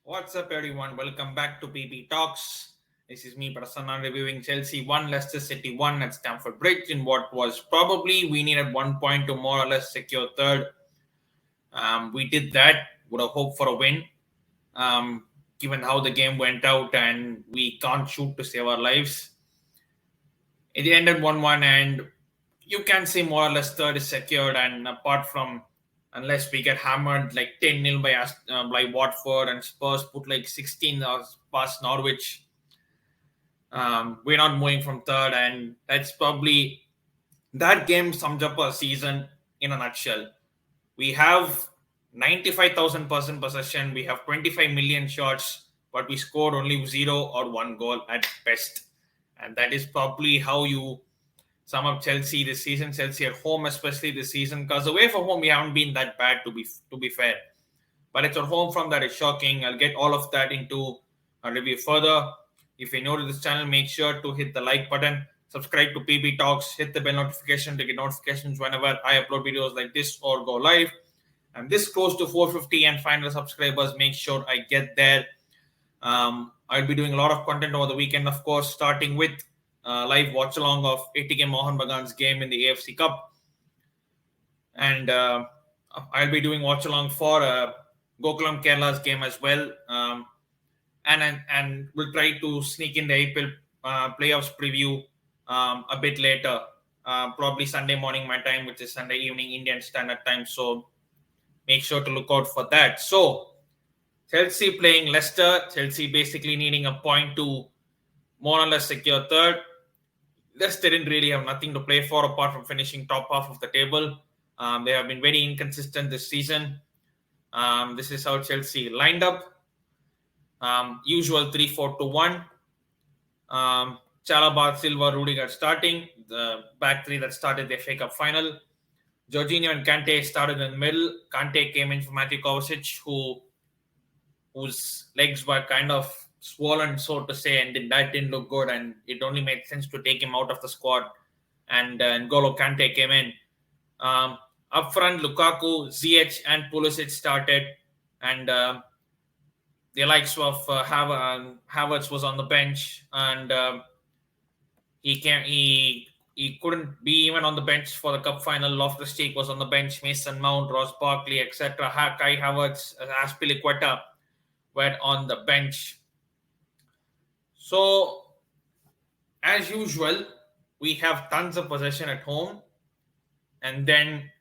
What's up, everyone? Welcome back to PP Talks. This is me, Prasanna, reviewing Chelsea 1, Leicester City 1 at Stamford Bridge in what was probably we needed 1 point to more or less secure third. We did that with a hope for a win, um, given how the game went out and we can't shoot to save our lives. It ended 1-1, and you can say more or less third is secured. And apart from, unless we get hammered like 10-0 by Watford and Spurs put like 16 past Norwich, we're not moving from third. And that's probably that game sums up our season in a nutshell. We have 95,000% possession, we have 25 million shots, but we scored only 0 or 1 goal at best. And that is probably how you sum up Chelsea this season. Chelsea at home, especially this season, because away from home we haven't been that bad to be fair. But it's at home from that is shocking. I'll get all of that into a review further. If you're new to this channel, make sure to hit the like button, subscribe to PB Talks, hit the bell notification to get notifications whenever I upload videos like this or go live. I'm this close to 450 and 500 subscribers. Make sure I get there. I'll be doing a lot of content over the weekend, of course, starting with live watch along of ATK Mohan Bagan's game in the AFC Cup. And I'll be doing watch along for Gokulam Kerala's game as well. And we'll try to sneak in the IPL playoffs preview a bit later, probably Sunday morning my time, which is Sunday evening Indian Standard Time. So make sure to look out for that. So Chelsea playing Leicester. Chelsea basically needing a point to more or less secure third. Leicester didn't really have nothing to play for apart from finishing top half of the table. They have been very inconsistent this season. This is how Chelsea lined up. Usual 3-4-2-1. Chalobah, Silva, Rudiger starting. The back three that started the FA Cup final. Jorginho and Kante started in the middle. Kante came in for Matthew Kovacic, whose legs were kind of swollen, so to say, and that didn't look good. And it only made sense to take him out of the squad. And N'Golo Kante came in. Up front, Lukaku, Ziyech, and Pulisic started. And the likes of Havertz was on the bench, and he couldn't be even on the bench for the cup final. Loftus-Cheek was on the bench, Mason Mount, Ross Barkley, etc. Kai Havertz, Azpilicueta were on the bench. So, as usual, we have tons of possession at home, and then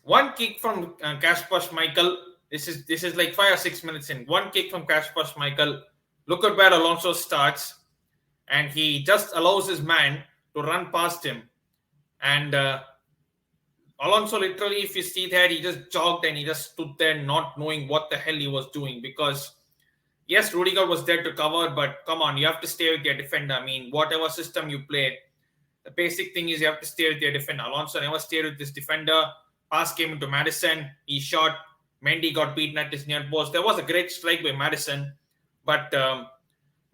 one kick from Kasper Schmeichel. This is like 5 or 6 minutes in. One kick from Kasper Schmeichel. Look at where Alonso starts, and he just allows his man to run past him. And Alonso literally, if you see that, he just jogged and he just stood there not knowing what the hell he was doing. Because, yes, Rudiger was there to cover, but come on, you have to stay with your defender. I mean, whatever system you play, the basic thing is you have to stay with your defender. Alonso never stayed with this defender. Pass came into Maddison. He shot. Mendy got beaten at his near post. There was a great strike by Maddison, but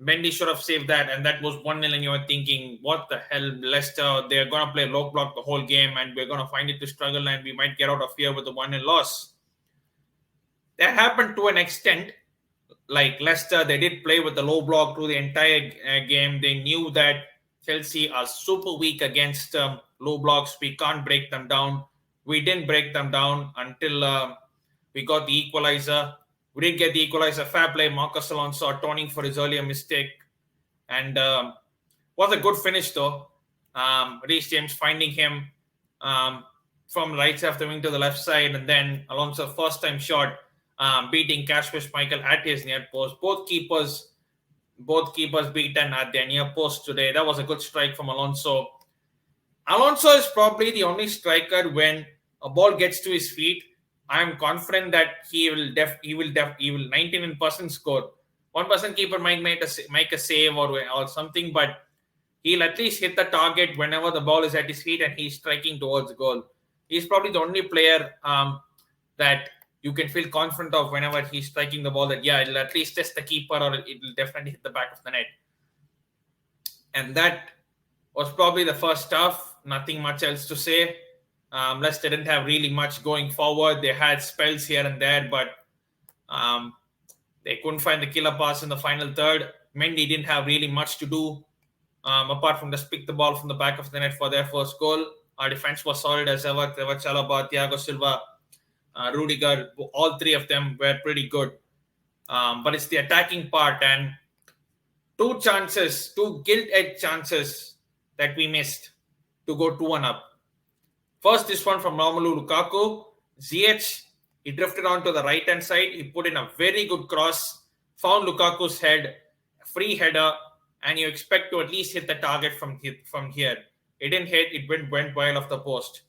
Mendy should have saved that, and that was 1-0, and you were thinking, what the hell, Leicester, they're going to play low block the whole game, and we're going to find it to struggle, and we might get out of here with a 1-0 loss. That happened to an extent. Like Leicester, they did play with the low block through the entire game. They knew that Chelsea are super weak against low blocks. We can't break them down. We didn't break them down until we got the equalizer. We didn't get the equalizer. Fair play. Marcos Alonso atoning for his earlier mistake. And was a good finish though. Reece James finding him from right side of the wing to the left side. And then Alonso first time shot beating Kasper Schmeichel at his near post. Both keepers beaten at their near post today. That was a good strike from Alonso. Alonso is probably the only striker when a ball gets to his feet, I am confident that he will 99% score. 1% keeper might make a save or something, but he'll at least hit the target whenever the ball is at his feet and he's striking towards the goal. He's probably the only player that you can feel confident of whenever he's striking the ball, that it'll at least test the keeper or it will definitely hit the back of the net. And that was probably the first half. Nothing much else to say. Leicester didn't have really much going forward. They had spells here and there, but They couldn't find the killer pass in the final third. Mendy didn't have really much to do apart from just pick the ball from the back of the net for their first goal. Our defense was solid as ever. Trevor Chalobah, Thiago Silva, Rudiger, all three of them were pretty good. But it's the attacking part and two gilt-edged chances that we missed to go 2-1 up. First, this one from Romelu Lukaku. Ziyech, he drifted onto the right-hand side. He put in a very good cross, found Lukaku's head, free header, and you expect to at least hit the target from here. It didn't hit. It went wide off the post.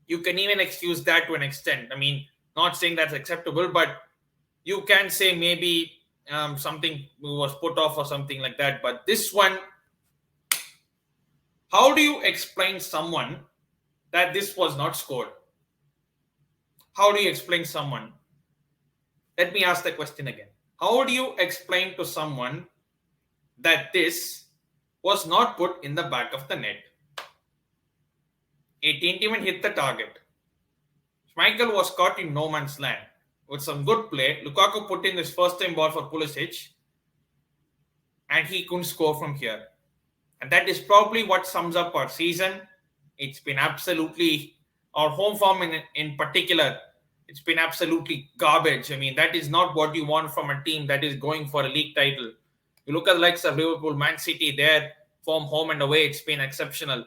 You can even excuse that to an extent. I mean, not saying that's acceptable, but you can say maybe something was put off or something like that. But this one, how do you explain someone that this was not scored? How do you explain someone? Let me ask the question again. How do you explain to someone that this was not put in the back of the net? It didn't even hit the target. Schmeichel was caught in no man's land. With some good play, Lukaku put in his first time ball for Pulisic and he couldn't score from here. And that is probably what sums up our season. It's been absolutely, our home form in particular, it's been absolutely garbage. I mean, that is not what you want from a team that is going for a league title. You look at the likes of Liverpool, Man City, their form home and away, it's been exceptional.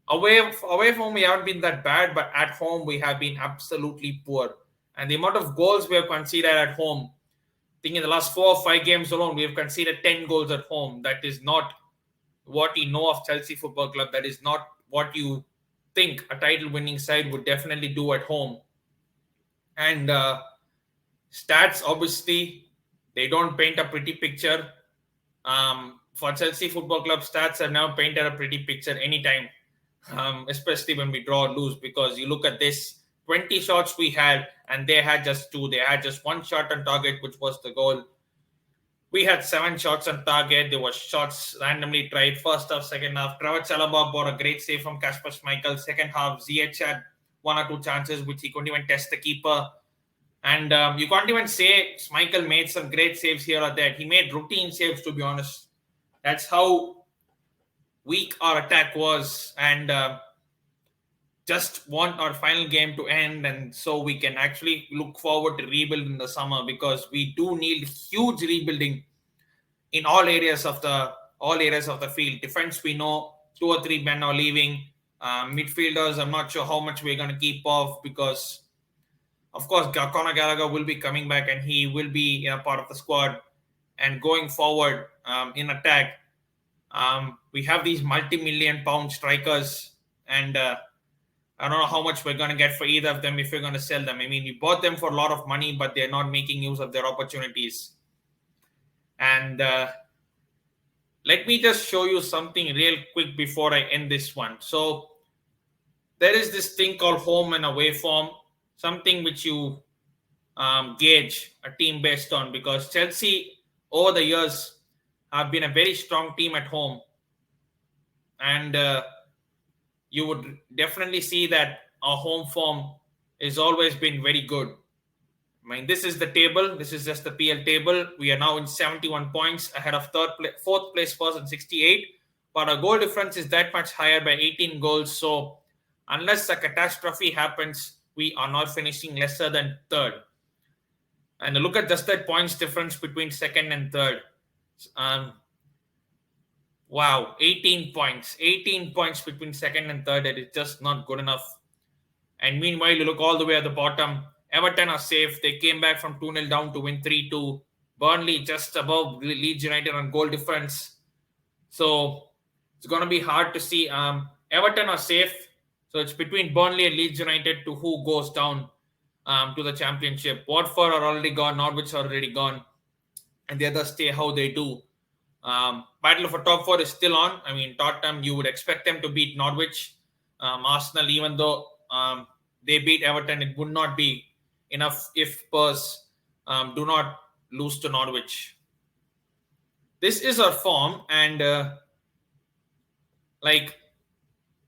Away from we haven't been that bad, but at home we have been absolutely poor. And the amount of goals we have conceded at home, I think in the last 4 or 5 games alone, we have conceded 10 goals at home. That is not what you know of Chelsea Football Club. That is not what you think a title-winning side would definitely do at home. And stats, obviously, they don't paint a pretty picture. For Chelsea Football Club, stats have now painted a pretty picture anytime, especially when we draw or lose, because you look at this, 20 shots we had, and they had just 2. They had just 1 shot on target, which was the goal. We had 7 shots on target. There were shots randomly tried. First half, second half. Trevor Chalobah bought a great save from Kasper Schmeichel. Second half, Ziyech had 1 or 2 chances, which he couldn't even test the keeper. And you can't even say Schmeichel made some great saves here or there. He made routine saves, to be honest. That's how weak our attack was. And just want our final game to end, and so we can actually look forward to rebuild in the summer, because we do need huge rebuilding in all areas of the field. Defense, we know 2 or 3 men are leaving. Midfielders, I'm not sure how much we're going to keep off, because of course Conor Gallagher will be coming back and he will be a part of the squad. And going forward in attack, we have these multi-million pound strikers, and I don't know how much we're going to get for either of them if we're going to sell them. I mean, we bought them for a lot of money, but they're not making use of their opportunities. And let me just show you something real quick before I end this one. So there is this thing called home and away form, something which you gauge a team based on, because Chelsea over the years have been a very strong team at home. And you would definitely see that our home form has always been very good. I mean, this is the table. This is just the PL table. We are now in 71 points ahead of fourth place first and 68. But our goal difference is that much higher by 18 goals. So unless a catastrophe happens, we are not finishing lesser than third. And look at just that points difference between second and third. Wow, 18 points. 18 points between second and third. That is just not good enough. And meanwhile, you look all the way at the bottom. Everton are safe. They came back from 2-0 down to win 3-2. Burnley just above Leeds United on goal difference. So it's going to be hard to see. Everton are safe. So it's between Burnley and Leeds United to who goes down to the championship. Watford are already gone. Norwich are already gone. And the others stay how they do. Battle for top 4 is still on. I mean, Tottenham, you would expect them to beat Norwich. Arsenal, even though they beat Everton, it would not be enough if Spurs do not lose to Norwich. This is our form, and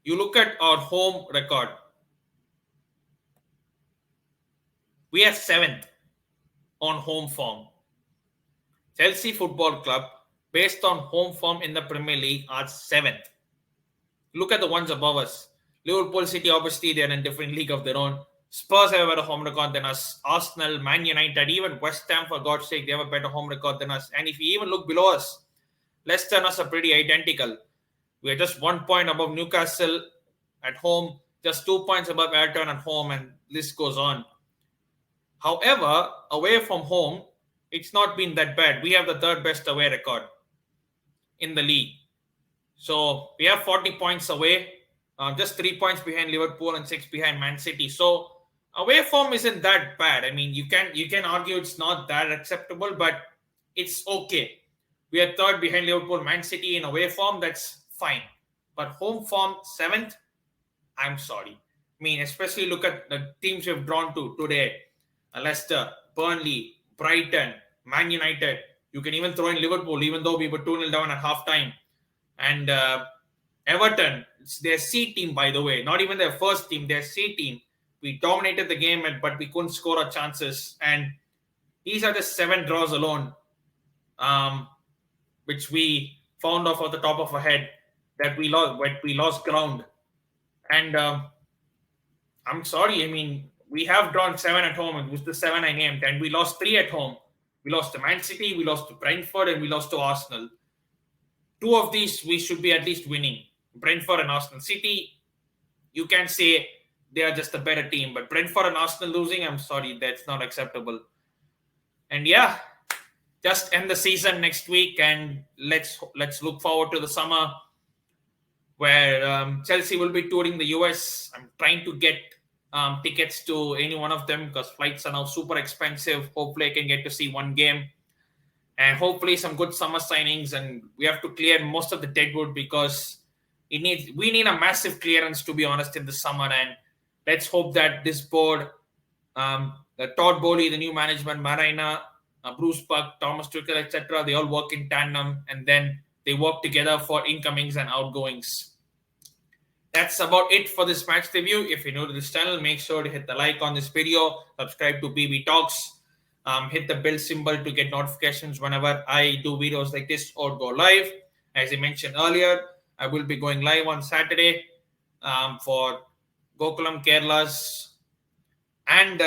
you look at our home record. We are 7th on home form. Chelsea Football Club, based on home form in the Premier League, are 7th. Look at the ones above us. Liverpool City, obviously, they're in a different league of their own. Spurs have a better home record than us. Arsenal, Man United, even West Ham, for God's sake, they have a better home record than us. And if you even look below us, Leicester and us are pretty identical. We are just 1 point above Newcastle at home, just 2 points above Everton at home, and list goes on. However, away from home, it's not been that bad. We have the third best away record in the league. So we have 40 points away, just 3 points behind Liverpool and 6 behind Man City. So away form isn't that bad. I mean, you can argue it's not that acceptable, but it's okay. We are third behind Liverpool, Man City in away form. That's fine. But home form 7th, I'm sorry. I mean, especially look at the teams we've drawn to today: Leicester, Burnley, Brighton, Man United. You can even throw in Liverpool, even though we were 2-0 down at halftime. And Everton, it's their C team, by the way, not even their first team, their C team. We dominated the game, but we couldn't score our chances. And these are the 7 draws alone, which we found off the top of our head that we lost ground. And I'm sorry, I mean, we have drawn 7 at home. It was the 7 I named, and we lost 3 at home. We lost to Man City, we lost to Brentford, and we lost to Arsenal. 2 of these we should be at least winning. Brentford and Arsenal. City, you can say they are just a better team, but Brentford and Arsenal losing, I'm sorry, that's not acceptable. And yeah, just end the season next week, and let's look forward to the summer where Chelsea will be touring the US. I'm trying to get tickets to any one of them because flights are now super expensive. Hopefully I can get to see one game, and hopefully some good summer signings. And we have to clear most of the deadwood because we need a massive clearance, to be honest, in the summer. And let's hope that this board, the Todd Bowley, the new management, Marina, Bruce Buck, Thomas Tuchel, etc., they all work in tandem, and then they work together for incomings and outgoings. That's about it for this match review. If you're new to this channel, make sure to hit the like on this video, subscribe to BB Talks, hit the bell symbol to get notifications whenever I do videos like this or go live. As I mentioned earlier, I will be going live on Saturday for Gokulam Kerala's and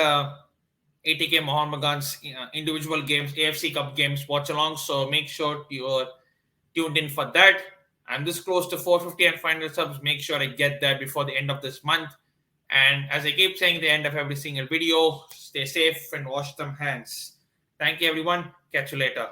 ATK Mohan Bagan's individual games, AFC Cup games, watch along. So make sure you're tuned in for that. I'm this close to 450 and 500 subs. Make sure I get that before the end of this month. And as I keep saying at the end of every single video, stay safe and wash them hands. Thank you, everyone. Catch you later.